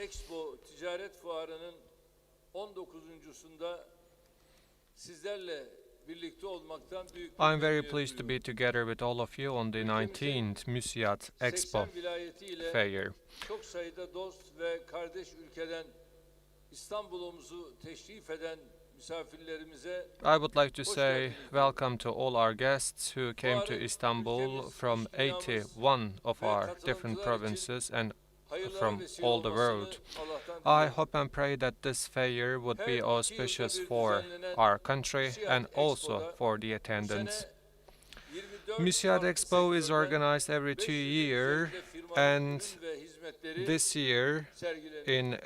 Expo ticaret fuarının 19.sunda sizlerle birlikte olmaktan büyük bir I'm very memnuniyet pleased to be duyuyorum. together with all of you on the 19th MUSIAD Expo 80 vilayetiyle fair. çok sayıda dost ve kardeş ülkeden İstanbul'umuzu teşrif eden misafirlerimize I would like to hoş say geldiniz. welcome to all our guests who came to Istanbul from 81 of our different provinces and Hayırlara from vesile all the world. olmasını Allah'tan I diliyorum. hope and pray that this fair would Her be 2 auspicious yılda bir for düzenlenen our country MUSIAD and also Expo'da for the bu attendance. sene 24 MUSIAD farklı Expo is sektörden organized every 2 500'ün years, üzerinde firmanın and ürün ve hizmetleri this year sergileniyor. in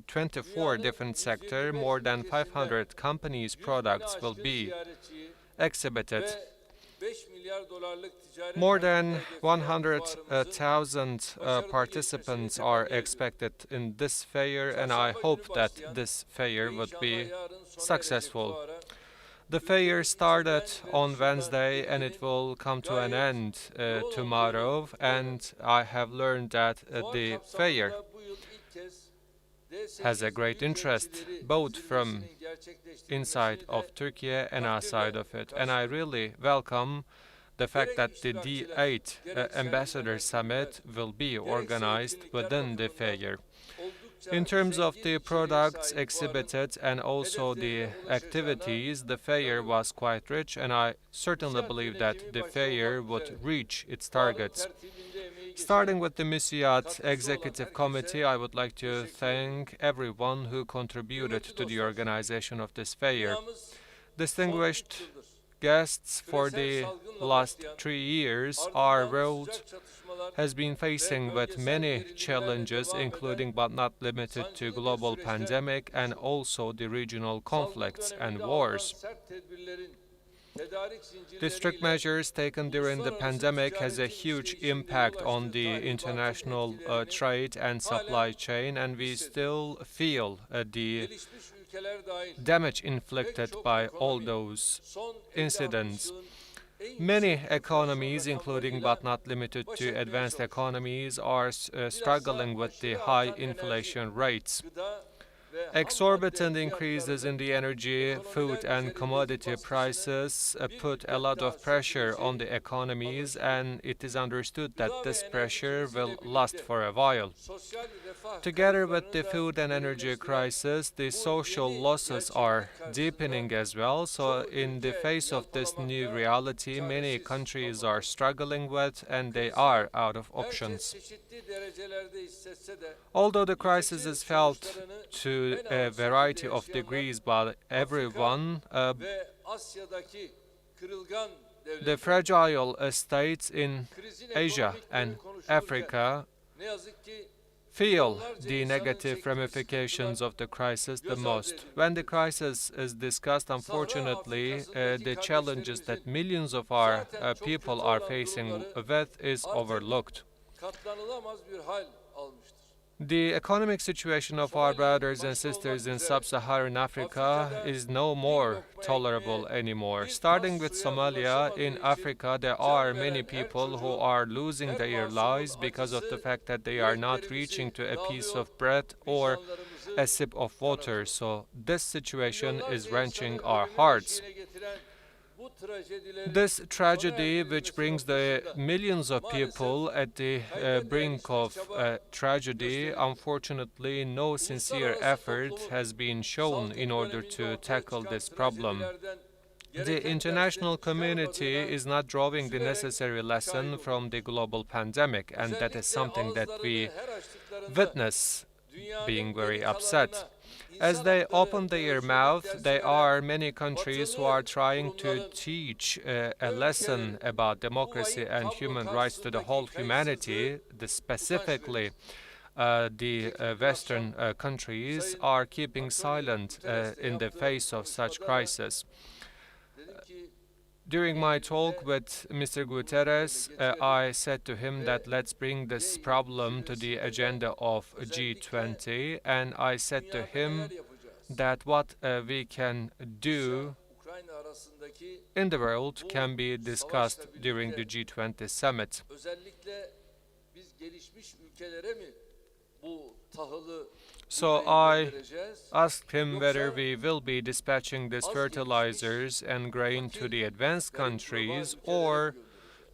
24 different sectors, more than 500 companies' 100 bini products will aşkın be ziyaretçi exhibited. ve 5 milyar dolarlık ticaret More than hacmine hedefleyen fuarımızın 100,000 participants are expected in this fair, and I hope that this fair would be successful. The fair started on Wednesday and it will come to an end tomorrow, and I have learned that the fair has a great interest both from inside of Turkey and outside of it, and I really welcome the fact that the D8 Ambassador Summit will be organized within the fair. In terms of the products exhibited and also the activities, the fair was quite rich, and I certainly believe that the fair would reach its targets. Starting with the MUSIAD Executive Committee, I would like to thank everyone who contributed to the organization of this fair. Distinguished guests, for the last 3 years, our world has been facing with many challenges, including but not limited to global pandemic and also the regional conflicts and wars. The strict measures taken during the pandemic has a huge impact on the international trade and supply chain, and we still feel the damage inflicted by all those incidents. Many economies, including but not limited to advanced economies, are struggling with the high inflation rates. Exorbitant increases in the energy, food and commodity prices put a lot of pressure on the economies, and it is understood that this pressure will last for a while. Together with the food and energy crisis, the social losses are deepening as well, so in the face of this new reality, many countries are struggling with, and they are out of options. Although the crisis is felt to a variety of degrees by everyone, the fragile states in Asia and Africa feel the negative ramifications of the crisis the most. When the crisis is discussed, unfortunately, the challenges that millions of our people are facing with is overlooked. The economic situation of our brothers and sisters in sub-Saharan Africa is no more tolerable anymore. Starting with Somalia, in Africa there are many people who are losing their lives because of the fact that they are not reaching to a piece of bread or a sip of water. So this situation is wrenching our hearts. This tragedy, which brings the millions of people at the brink of tragedy, unfortunately, no sincere effort has been shown in order to tackle this problem. The international community is not drawing the necessary lesson from the global pandemic, and that is something that we witness, being very upset. As they open their mouth, there are many countries who are trying to teach a lesson about democracy and human rights to the whole humanity. Specifically, the Western countries are keeping silent in the face of such crisis. During my talk with Mr. Guterres, I said to him that let's bring this problem to the agenda of G20, and I said to him that what we can do in the world can be discussed during the G20 summit. bu tahılı So buraya I göndereceğiz? asked him whether Yoksa we will be dispatching this az fertilizers gelişmiş, and grain to fakir the advanced ve global countries ülkelere mi or göndereceğiz?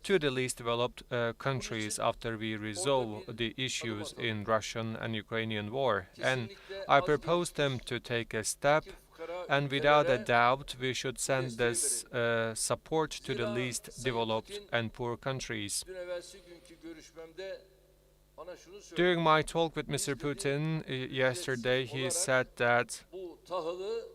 to the least developed countries için after we resolve orada bir the adım issues atalım. in Russian and Ukrainian war. And Kesinlikle I az proposed them gelişmiş, to take a step, fakir fukara and without a ülkelere doubt we should bu send desteği this verelim. support to the Zira least Sayın developed Putin and poor countries. dün evvelsi günkü görüşmemde bana şunu söyledi. During my talk with Biz Mr. dedi, Putin yesterday, he olarak said that bu tahılı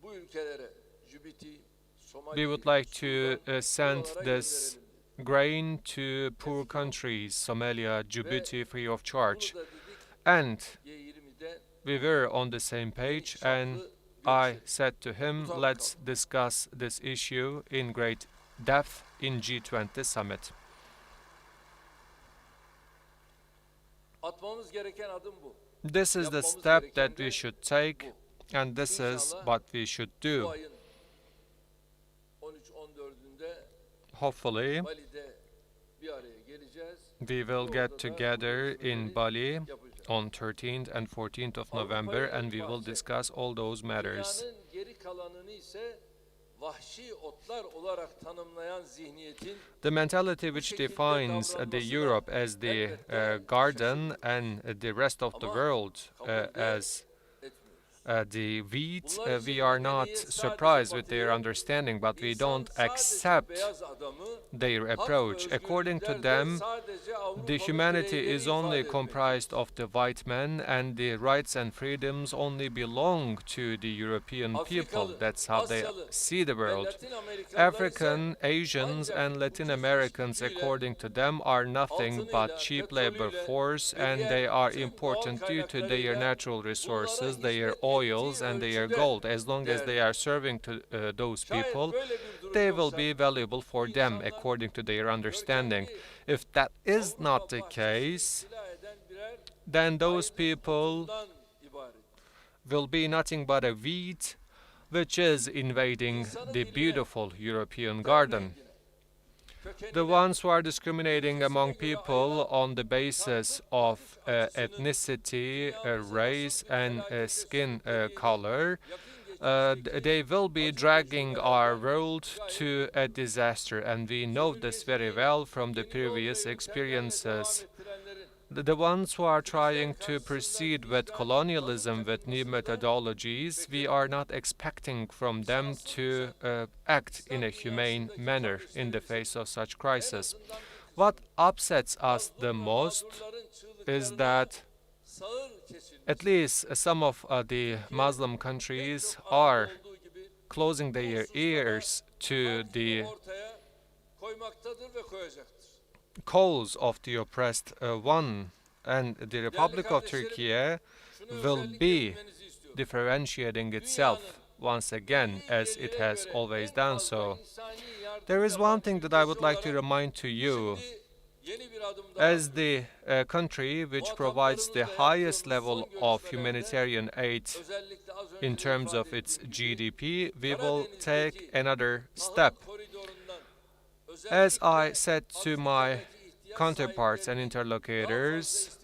bu ülkelere, Cibiti, we Somali, would like to Sudan, send buralara this gönderelim dedi. grain to poor countries, Somalia, Djibouti, free of charge. Bunu da dedik And G20'de we were on the same page, and çaplı I görüşelim. said to him, let's discuss this issue in great depth in G20 summit. Atmamız gereken adım bu. This is the Yapmamız step gereken that de we should take, bu. and this is İnşallah what we should Bu do. ayın 13-14'ünde Hopefully, Bali'de bir araya geleceğiz. we will Orada get da bu together in görüşmeleri Bali yapacağız. on 13th and 14th of November, and we will discuss all those matters. Dünyanın geri kalanını ise vahşi otlar olarak tanımlayan zihniyetin The mentality which defines the Europe as the garden and the rest of the world as the weed, we are not surprised with their understanding, but we don't accept their approach. According to them, the humanity is only comprised of the white men, and the rights and freedoms only belong to the European people. That's how they see the world. African, Asians, and Latin Americans, according to them, are nothing but cheap labor force, and they are important due to their natural resources, their oils, and their gold. As long as they are serving to those people, they will be valuable for them, according to their understanding. If that is not the case, then those people will be nothing but a weed which is invading the beautiful European garden. The ones who are discriminating among people on the basis of ethnicity, race, and skin color, they will be dragging our world to a disaster, and we know this very well from the previous experiences. The ones who are trying to proceed with colonialism with new methodologies, we are not expecting from them to act in a humane manner in the face of such crisis. What upsets us the most is that at least some of the Muslim countries are closing their ears to the cause of the oppressed one, and the Republic of Turkey will be differentiating itself once again, as it has always done so. There is one thing that I would like to remind to you. As the country which provides the highest level of humanitarian aid in terms of its GDP, we will take another step. As I said to my counterparts and interlocutors,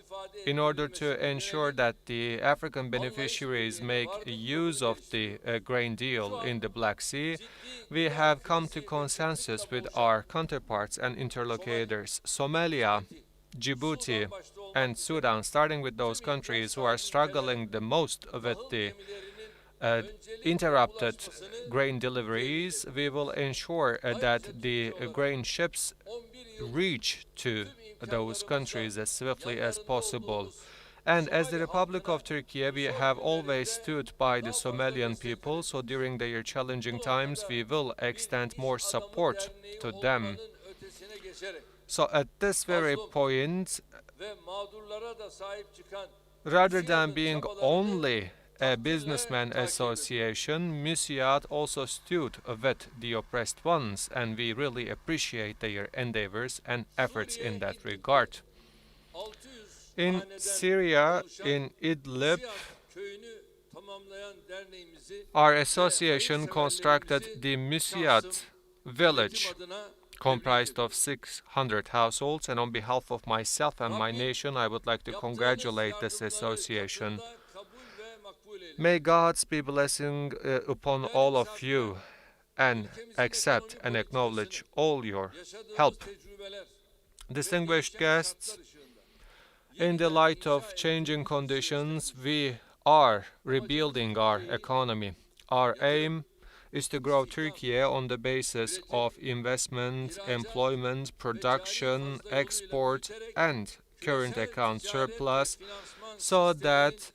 in order to ensure that the African beneficiaries make use of the grain deal in the Black Sea, we have come to consensus with our counterparts and interlocutors. Somalia, Djibouti, and Sudan, starting with those countries who are struggling the most with the interrupted grain deliveries, we will ensure that the grain ships reach to those countries as swiftly as possible. And as the Republic of Turkey, we have always stood by the Somalian people, so during their challenging times, we will extend more support to them. So at this very point, rather than being only a businessman association, MUSIAD also stood with the oppressed ones, and we really appreciate their endeavors and efforts in that regard. In Syria, in Idlib, our association constructed the MUSIAD village, comprised of 600 households, and on behalf of myself and my nation, I would like to congratulate this association. May God's be blessing upon all of you, and accept and acknowledge all your help. Distinguished guests, in the light of changing conditions, we are rebuilding our economy. Our aim is to grow Turkey on the basis of investment, employment, production, export, and current account surplus, so that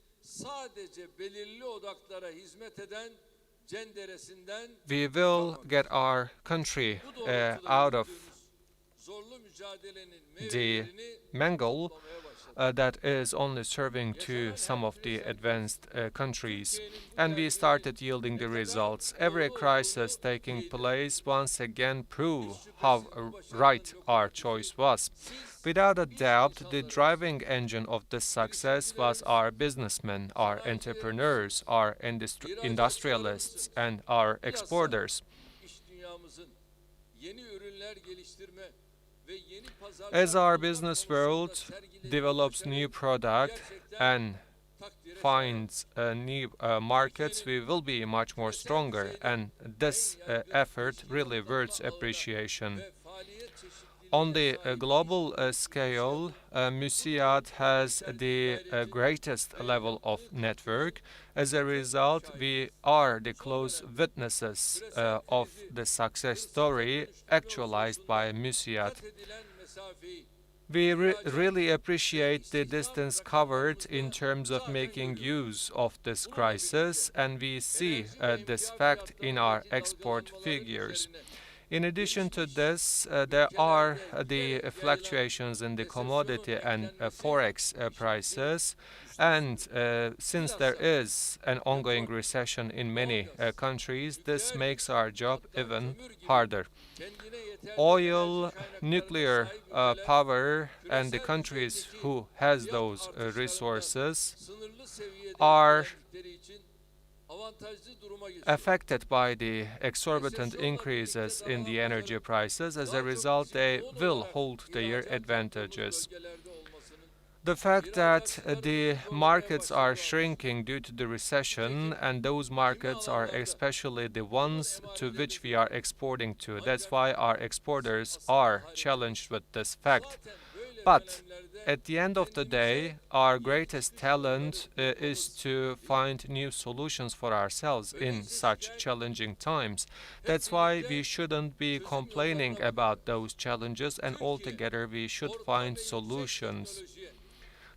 we will get our country out of the mangle that is only serving to some of the advanced countries. And we started yielding the results. Every crisis taking place once again proved how right our choice was. Without a doubt, the driving engine of this success was our businessmen, our entrepreneurs, our industrialists, and our exporters. As our business world develops new product and finds new markets, we will be much more stronger, and this effort really worth appreciation. On the global scale, MUSIAD has the greatest level of network. As a result, we are the close witnesses of the success story actualized by MUSIAD. We really appreciate the distance covered in terms of making use of this crisis, and we see this fact in our export figures. In addition to this, there are the fluctuations in the commodity and forex prices, and since there is an ongoing recession in many countries, this makes our job even harder. Oil, nuclear power, and the countries who has those resources are affected by the exorbitant increases in the energy prices. As a result, they will hold their advantages. The fact that the markets are shrinking due to the recession, and those markets are especially the ones to which we are exporting to. That's why our exporters are challenged with this fact. But at the end of the day, our greatest talent is to find new solutions for ourselves in such challenging times. That's why we shouldn't be complaining about those challenges, and altogether we should find solutions.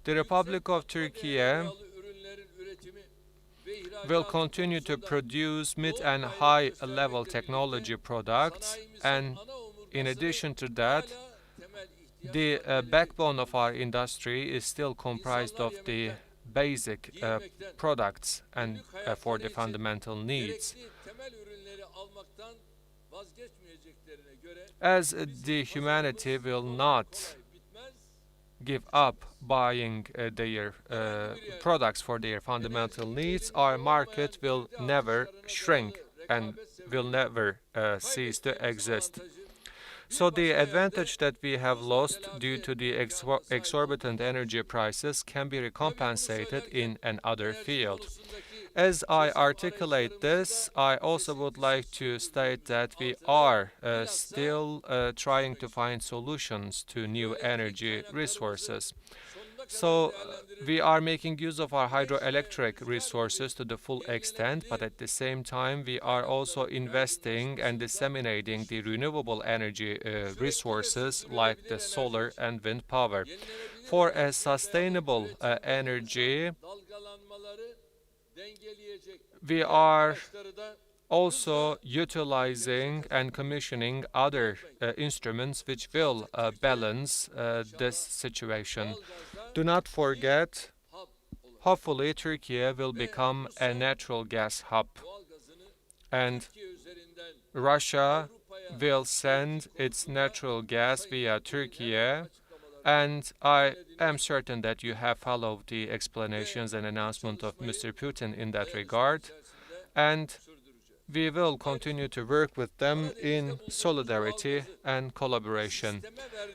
The Republic of Turkey will continue to produce mid and high level technology products, and in addition to that, the backbone of our industry is still comprised of the basic products and for the fundamental needs. As the humanity will not give up buying their products for their fundamental needs, our market will never shrink and will never cease to exist. So the advantage that we have lost due to the exorbitant energy prices can be recompensated in another field. As I articulate this, I also would like to state that we are still trying to find solutions to new energy resources. So we are making use of our hydroelectric resources to the full extent, but at the same time we are also investing and disseminating the renewable energy resources like the solar and wind power. For a sustainable energy, we are also utilizing and commissioning other instruments which will balance this situation. Do not forget, hopefully Turkey will become a natural gas hub, and Russia will send its natural gas via Turkey, and I am certain that you have followed the explanations and announcement of Mr. Putin in that regard, and we will continue to work with them in solidarity and collaboration.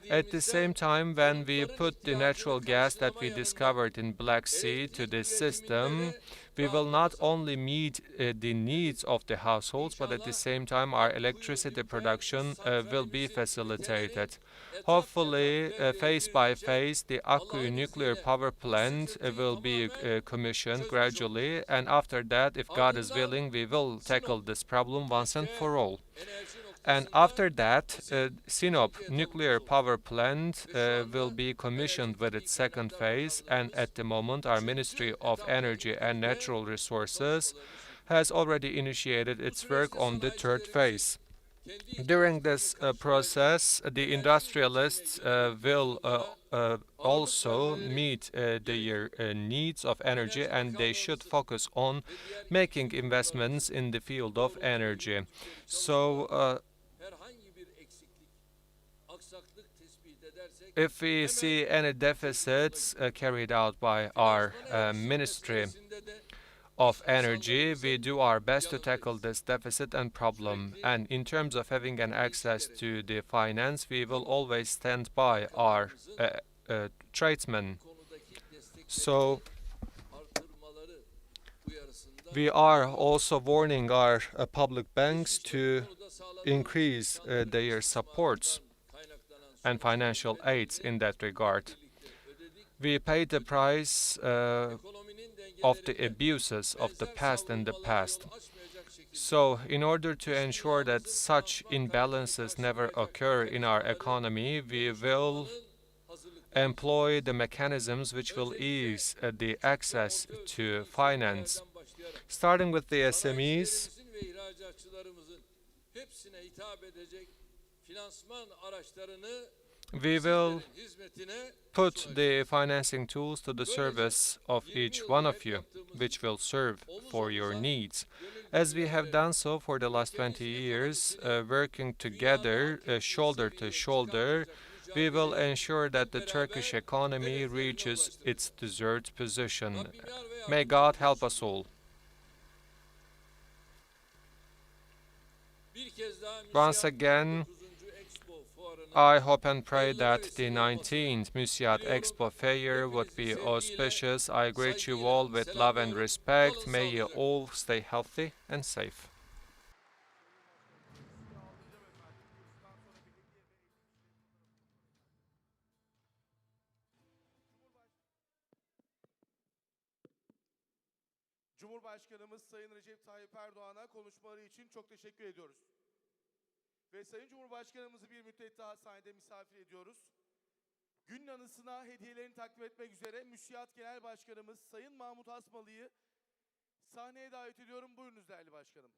At the same time, when we put the natural gas that we discovered in Black Sea to this system, we will not only meet the needs of the households, but at the same time our electricity production will be facilitated. Hopefully, phase by phase, the Akkuyu nuclear power plant will be commissioned gradually, and after that, if God is willing, we will tackle this problem once and for all. And after that, Sinop nuclear power plant will be commissioned with its second phase, and at the moment our Ministry of Energy and Natural Resources has already initiated its work on the third phase. During this process, the industrialists will also meet their needs of energy, and they should focus on making investments in the field of energy. So, if we see any deficits carried out by our Ministry of Energy, we do our best to tackle this deficit and problem. And in terms of having an access to the finance, we will always stand by our tradesmen. So we are also warning our public banks to increase their supports and financial aids in that regard. We paid the price of the abuses of the past in the past. So, in order to ensure that such imbalances never occur in our economy, we will employ the mechanisms which will ease the access to finance. Starting with the SMEs, we will put the financing tools to the service of each one of you, which will serve for your needs. As we have done so for the last 20 years, working together, shoulder to shoulder, we will ensure that the Turkish economy reaches its deserved position. May God help us all. Once again, I hope and pray that the 19th MUSIAD Expo Fair would be auspicious. I greet you all with love and respect. May you all stay healthy and safe. Cumhurbaşkanımız Sayın Recep Tayyip Erdoğan'a konuşmaları için çok teşekkür ediyoruz. Ve Sayın Cumhurbaşkanımızı bir müddet daha sahnede misafir ediyoruz. Günün anısına hediyelerini takdim etmek üzere MÜSİAD Genel Başkanımız Sayın Mahmut Asmalı'yı sahneye davet ediyorum. Buyurunuz değerli başkanım.